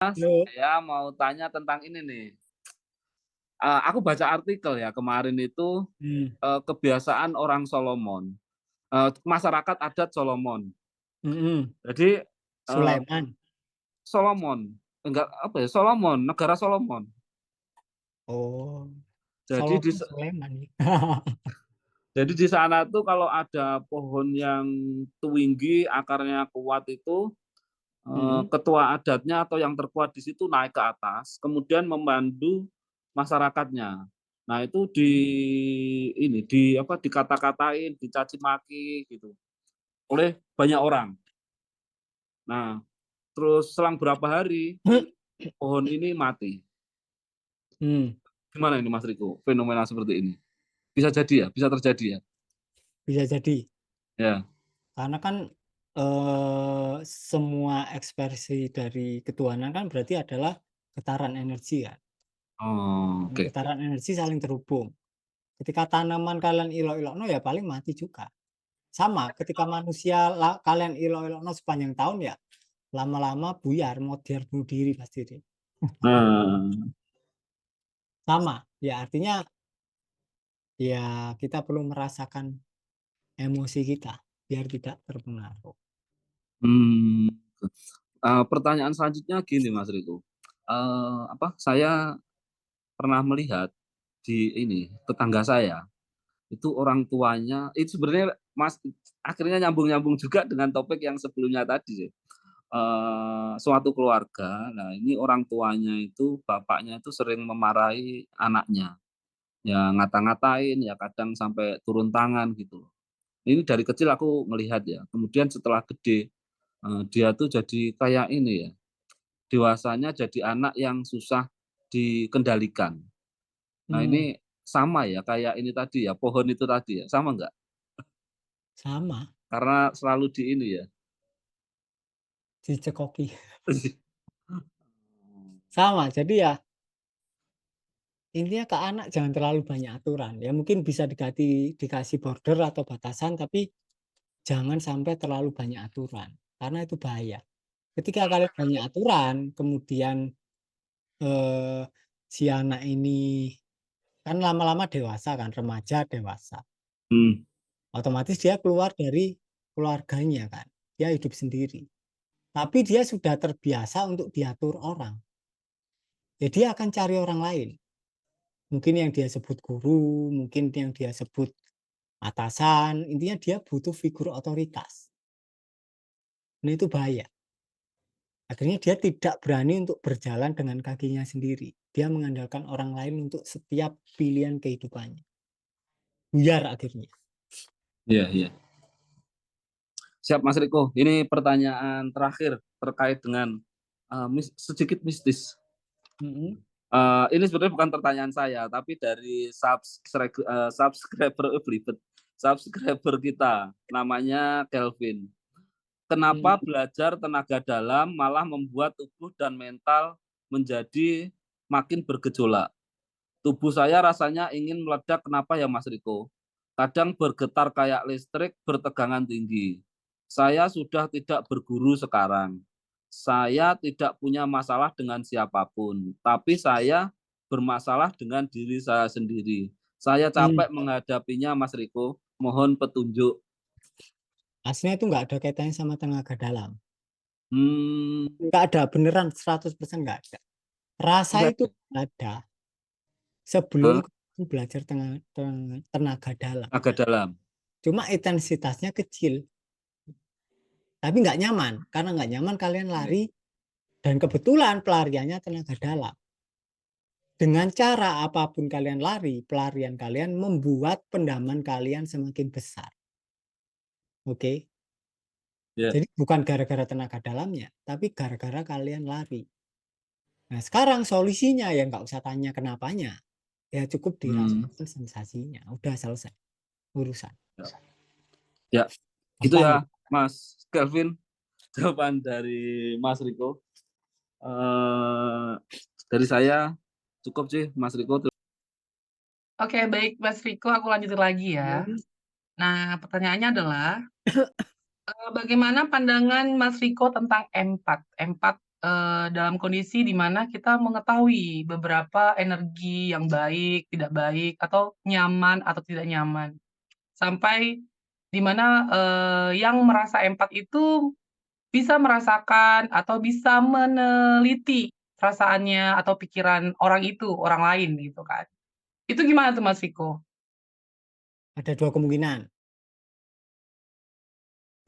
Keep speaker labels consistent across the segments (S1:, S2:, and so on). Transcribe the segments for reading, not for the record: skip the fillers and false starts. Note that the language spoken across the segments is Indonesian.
S1: Mas,
S2: Halo.
S1: saya mau tanya tentang ini nih, aku baca artikel ya kemarin itu,
S2: Mmm,
S1: kebiasaan orang Solomon, masyarakat adat Solomon.
S2: mhm,
S1: Jadi, eee,
S2: Sulaiman.
S1: Solomon, enggak apa ya, Solomon, negara Solomon.
S2: Oh,
S1: Jadi di
S2: Solomon
S1: se
S2: Sulaiman nih.
S1: jadi di sana tuh kalau ada pohon yang tinggi, akarnya kuat itu,
S2: Mhm,
S1: ketua adatnya atau yang terkuat di situ naik ke atas, kemudian memandu masyarakatnya. Nah itu ini, apa, dikata-katain, dicaci maki gitu oleh banyak orang. Nah, terus selang berapa hari pohon ini mati.
S2: mmm,
S1: Gimana ini Mas Riko, fenomena seperti ini? Bisa jadi ya? Bisa terjadi ya?
S2: bisa jadi.
S1: Ya.
S2: Karena kan, semua ekspresi dari ketuhanan kan berarti adalah getaran energi kan.
S1: Oh,
S2: Nah,
S1: oke.
S2: getaran energi saling terhubung. Ketika tanaman kalian ilok-ilokno ya paling mati juga. Sama ketika manusia kalian ilok-ilokno sepanjang tahun ya lama-lama buyar, modar bunuh diri pasti dia.
S1: Nah,
S2: Sama, ya artinya ya kita perlu merasakan emosi kita, biar tidak terpengaruh.
S1: mmm, pertanyaan selanjutnya gini Mas Riko, apa, saya pernah melihat di ini, tetangga saya. Itu orang tuanya itu sebenarnya Mas, akhirnya nyambung-nyambung juga dengan topik yang sebelumnya tadi sih, suatu keluarga, nah ini orang tuanya itu, bapaknya itu sering memarahi anaknya, ya ngata-ngatain, ya kadang sampai turun tangan gitu loh. Ini dari kecil aku ngelihat ya, kemudian setelah gede, dia tuh jadi kayak ini ya, dewasanya jadi anak yang susah dikendalikan. Nah
S2: Mmm,
S1: ini sama ya kayak ini tadi ya, pohon itu tadi ya, sama nggak?
S2: sama,
S1: Karena selalu di ini ya.
S2: dicekoki. Sama, jadi ya intinya ke anak jangan terlalu banyak aturan, ya mungkin bisa dikasih border atau batasan, tapi jangan sampai terlalu banyak aturan, karena itu bahaya. Ketika kalian banyak aturan, kemudian, eee, si anak ini kan lama-lama dewasa kan, remaja, dewasa,
S1: Mmm,
S2: otomatis dia keluar dari keluarganya kan, dia hidup sendiri. Tapi dia sudah terbiasa untuk diatur orang. Ya dia akan cari orang lain. Mungkin yang dia sebut guru, mungkin yang dia sebut atasan, intinya dia butuh figur otoritas. Nah itu bahaya. Akhirnya dia tidak berani untuk berjalan dengan kakinya sendiri. Dia mengandalkan orang lain untuk setiap pilihan kehidupannya. Buyar akhirnya.
S1: iya iya. Siap Mas Riko, ini pertanyaan terakhir terkait dengan, sedikit mistis.
S2: Mhm.
S1: Ini sebenarnya bukan pertanyaan saya, tapi dari subscriber belibet, subscriber kita, namanya Kelvin. Kenapa
S2: Mhm.
S1: belajar tenaga dalam malah membuat tubuh dan mental menjadi makin bergejolak? Tubuh saya rasanya ingin meledak, kenapa ya Mas Riko? Kadang bergetar kayak listrik, bertegangan tinggi. Saya sudah tidak berguru sekarang. Saya tidak punya masalah dengan siapapun, tapi saya bermasalah dengan diri saya sendiri. Saya
S2: Mmm,
S1: capek menghadapinya Mas Riko, mohon petunjuk.
S2: aslinya itu nggak ada kaitannya sama tenaga dalam.
S1: Mmm,
S2: Nggak ada, beneran 100% nggak ada. Rasa
S1: enggak
S2: itu
S1: ada?
S2: ada sebelum
S1: Heeh,
S2: kamu belajar tenaga dalam.
S1: tenaga dalam.
S2: Cuma intensitasnya kecil, tapi nggak nyaman. Karena nggak nyaman kalian
S1: Iya.
S2: lari dan kebetulan pelariannya tenaga dalam. Dengan cara apapun kalian lari, pelarian kalian membuat pendaman kalian semakin besar, oke?
S1: Iya.
S2: Jadi bukan gara-gara tenaga dalamnya, tapi gara-gara kalian lari. Nah sekarang solusinya ya nggak usah tanya kenapanya, ya cukup
S1: Mmm,
S2: dirasakan sensasinya, udah selesai urusan.
S1: ya. Ya, gitu
S2: Gampang
S1: ya
S2: gitu.
S1: Mas Kelvin, jawaban dari Mas Riko. Eee, dari saya cukup sih Mas Riko.
S3: Oke, baik Mas Viko, aku lanjutin lagi ya.
S2: Mhm.
S3: Nah, pertanyaannya adalah, bagaimana pandangan Mas Viko tentang empat? Empat dalam kondisi di mana kita mengetahui beberapa energi yang baik, tidak baik, atau nyaman atau tidak nyaman. Sampai di mana, yang merasa empat itu bisa merasakan atau bisa meneliti perasaannya atau pikiran orang itu, orang lain gitu kan. Itu gimana tuh Mas Viko?
S2: Ada dua kemungkinan,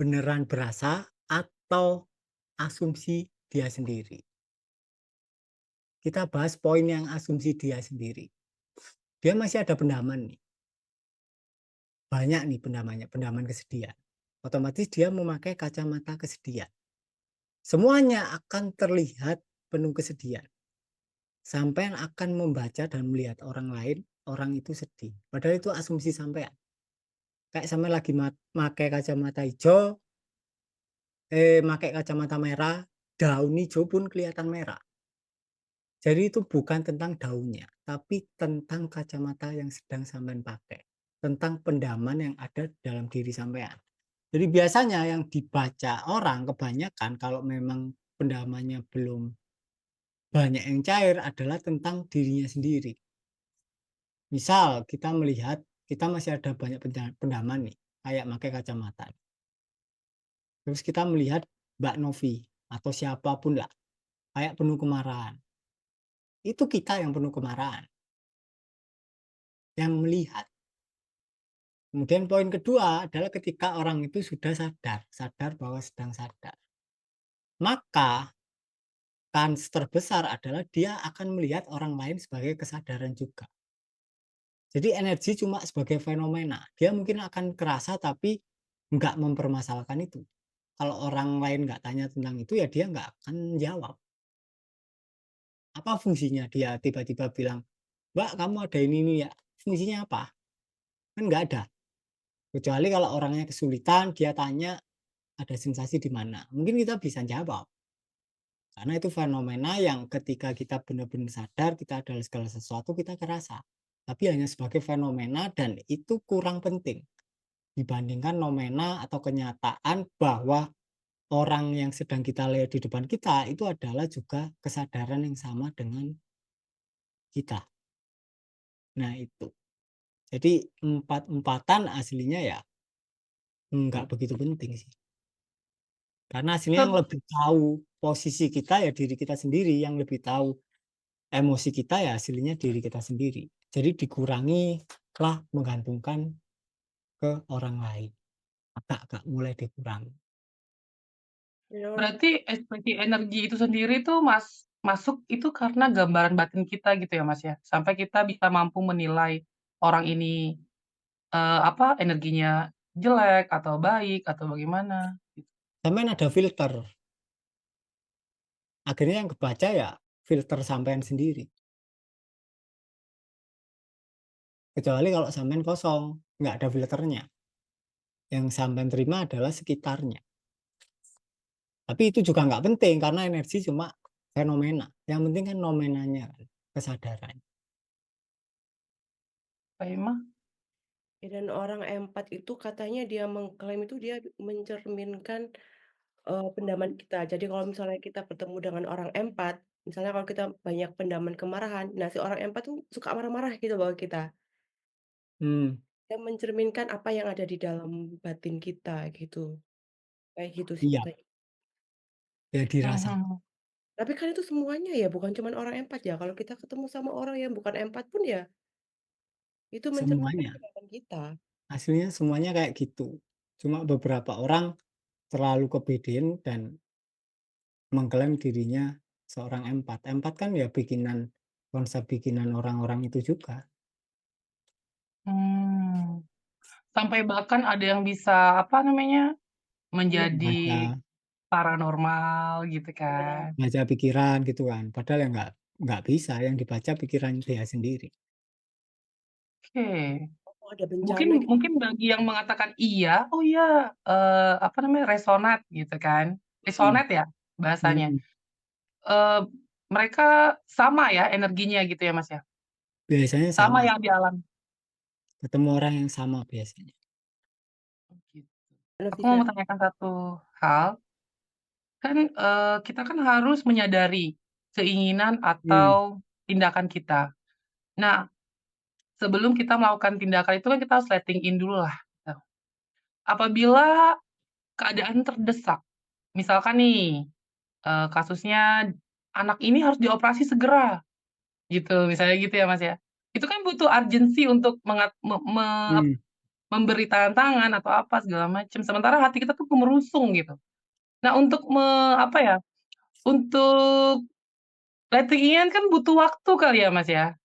S2: beneran berasa atau asumsi dia sendiri. Kita bahas poin yang asumsi dia sendiri. Dia masih ada pendaman nih, banyak nih pendamannya, pendaman kesedihan. Otomatis dia memakai kacamata kesedihan. Semuanya akan terlihat penuh kesedihan. Sampean akan membaca dan melihat orang lain, orang itu sedih. Padahal itu asumsi sampean. Kayak sampean lagi pakai kacamata hijau, pakai kacamata merah, daun hijau pun kelihatan merah. Jadi itu bukan tentang daunnya, tapi tentang kacamata yang sedang sampean pakai. Tentang pendaman yang ada dalam diri sampean. Jadi biasanya yang dibaca orang kebanyakan kalau memang pendamannya belum banyak yang cair adalah tentang dirinya sendiri. Misal kita melihat kita masih ada banyak pendaman nih, kayak pakai kacamata. Terus kita melihat Mbak Novi atau siapapun lah, kayak penuh kemarahan. Itu kita yang penuh kemarahan, yang melihat. Kemudian poin kedua adalah ketika orang itu sudah sadar, sadar bahwa sedang sadar. Maka kans terbesar adalah dia akan melihat orang lain sebagai kesadaran juga. Jadi energi cuma sebagai fenomena. Dia mungkin akan kerasa tapi nggak mempermasalahkan itu. Kalau orang lain nggak tanya tentang itu ya dia nggak akan jawab. Apa fungsinya dia tiba-tiba bilang, "Mbak, kamu ada ini ya." Fungsinya apa? Kan nggak ada. Kecuali kalau orangnya kesulitan, dia tanya ada sensasi di mana. Mungkin kita bisa jawab. Karena itu fenomena yang ketika kita benar-benar sadar kita adalah segala sesuatu kita kerasa. Tapi hanya sebagai fenomena dan itu kurang penting dibandingkan nomena atau kenyataan bahwa orang yang sedang kita lihat di depan kita itu adalah juga kesadaran yang sama dengan kita. Nah itu. Jadi empat-empatan aslinya ya nggak begitu penting sih. Karena aslinya yang lebih tahu posisi kita ya diri kita sendiri, yang lebih tahu emosi kita ya aslinya diri kita sendiri. Jadi dikurangilah menggantungkan ke orang lain. Agak mulai dikurangi.
S4: Ya,
S3: Berarti ekspresi energi itu sendiri tuh masuk itu karena gambaran batin kita gitu ya, Mas, ya? Sampai kita bisa mampu menilai orang ini, energinya jelek atau baik atau bagaimana, gitu.
S2: Sampean ada filter. Akhirnya yang kebaca ya filter sampean sendiri. Kecuali kalau sampean kosong, nggak ada filternya. Yang sampean terima adalah sekitarnya. Tapi itu juga nggak penting karena energi cuma fenomena. Yang penting kan nomenanya, kesadaran.
S3: Pak Ima?
S4: ya, dan orang empat itu katanya dia mengklaim itu dia mencerminkan pendaman kita. Jadi kalau misalnya kita bertemu dengan orang empat, misalnya kalau kita banyak pendaman kemarahan, nah si orang empat tuh suka marah-marah gitu loh ke kita.
S2: Hmm,
S4: Dia mencerminkan apa yang ada di dalam batin kita gitu. Kayak gitu sih
S2: iya,
S4: katanya.
S2: ya dirasa.
S3: Mhm.
S4: Tapi kan itu semuanya ya, bukan cuma orang empat ya. Kalau kita ketemu sama orang yang bukan empat pun ya, itu mencerminkan
S2: Semuanya.
S4: pendaman kita.
S2: Aslinya semuanya kayak gitu. Cuma beberapa orang terlalu kepedean dan mengklaim dirinya seorang empat. Empat kan ya bikinan konsep bikinan orang-orang itu juga.
S3: Mmm. Sampai bahkan ada yang bisa, apa namanya,
S4: Iya,
S3: menjadi
S2: Baca
S3: paranormal gitu
S4: benar.
S3: kan.
S2: baca pikiran gitu kan. Padahal ya nggak bisa. Yang dibaca pikiran dia sendiri.
S3: Oke.
S4: Oh, ada
S3: Mungkin
S4: bencana gitu.
S3: mungkin bagi yang mengatakan iya, "Oh iya, apa namanya, resonate," gitu kan.
S2: Hmm,
S3: Resonate ya bahasanya?
S2: hmm.
S3: Eee, Mereka sama ya energinya gitu ya, Mas, ya?
S2: Biasanya
S3: Sama
S2: sama.
S3: yang dialami?
S2: Ketemu orang yang sama biasanya.
S3: Oh gitu.
S4: Benar
S3: Aku
S4: sih,
S3: mau
S4: Kak.
S3: menanyakan satu hal, kan, kita kan harus menyadari keinginan
S2: Hmm.
S3: atau tindakan kita. Nah, sebelum kita melakukan tindakan itu kan kita harus letting in dululah, gitu. Apabila keadaan terdesak, misalkan nih, kasusnya anak ini harus dioperasi segera, gitu, misalnya gitu ya, Mas, ya. Itu kan butuh urgency untuk mengat me me
S2: Hmm.
S3: memberi tanda tangan atau apa segala macam, sementara hati kita tuh gemerusung gitu. Nah untuk apa ya, untuk letting in kan butuh waktu kali ya, Mas, ya?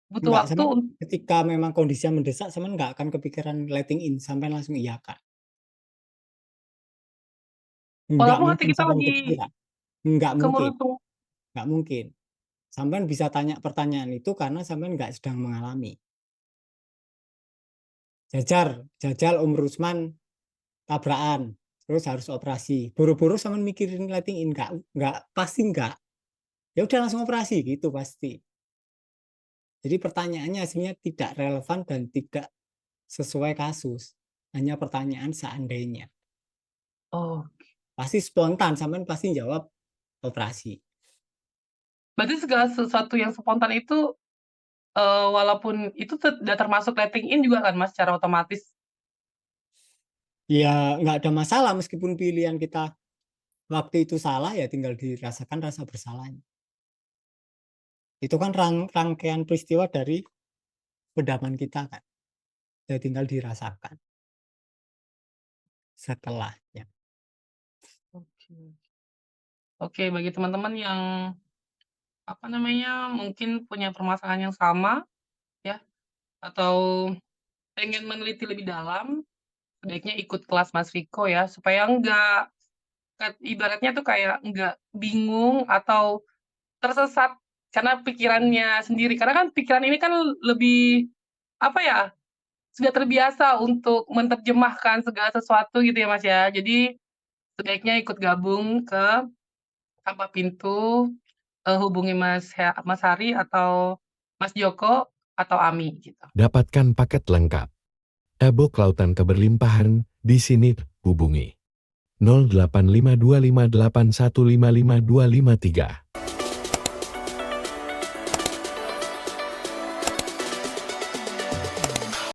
S3: Butuh
S2: Enggak,
S3: waktu
S2: sampean ketika memang kondisinya mendesak, sampean nggak akan kepikiran letting in, sampean langsung iyakan. Nggak
S3: walaupun hati
S2: mungkin
S3: kita
S2: sampean
S3: lagi
S2: kepikiran, nggak mungkin,
S3: gemerusung.
S2: nggak mungkin. Sampean bisa tanya pertanyaan itu karena sampean nggak sedang mengalami. Jajal Om Rusman tabrakan, terus harus operasi. Buru-buru sampean mikirin letting in, nggak, pasti nggak. Ya udah langsung operasi gitu pasti. Jadi pertanyaannya aslinya tidak relevan dan tidak sesuai kasus. Hanya pertanyaan seandainya.
S3: Oh,
S2: Pasti spontan, sampean pasti jawab operasi.
S3: berarti segala sesuatu yang spontan itu, walaupun itu tidak termasuk letting in juga kan, Mas, secara otomatis?
S2: Ya nggak ada masalah meskipun pilihan kita waktu itu salah, ya tinggal dirasakan rasa bersalahnya. Itu kan rangkaian peristiwa dari pedoman kita kan. Ya tinggal dirasakan setelahnya.
S3: Oke. Oke, bagi teman-teman yang, apa namanya, mungkin punya permasalahan yang sama ya, atau pengen meneliti lebih dalam, sebaiknya ikut kelas Mas Riko ya, supaya enggak ibaratnya tuh kayak enggak bingung atau tersesat karena pikirannya sendiri. Karena kan pikiran ini kan lebih, apa ya, sudah terbiasa untuk menerjemahkan segala sesuatu gitu ya, Mas, ya. Jadi sebaiknya ikut gabung ke Tanpa Pintu, hubungi Mas Hari atau Mas Joko atau Ami gitu.
S5: Dapatkan paket lengkap e-book Lautan Keberlimpahan di sini. Hubungi 085258155253.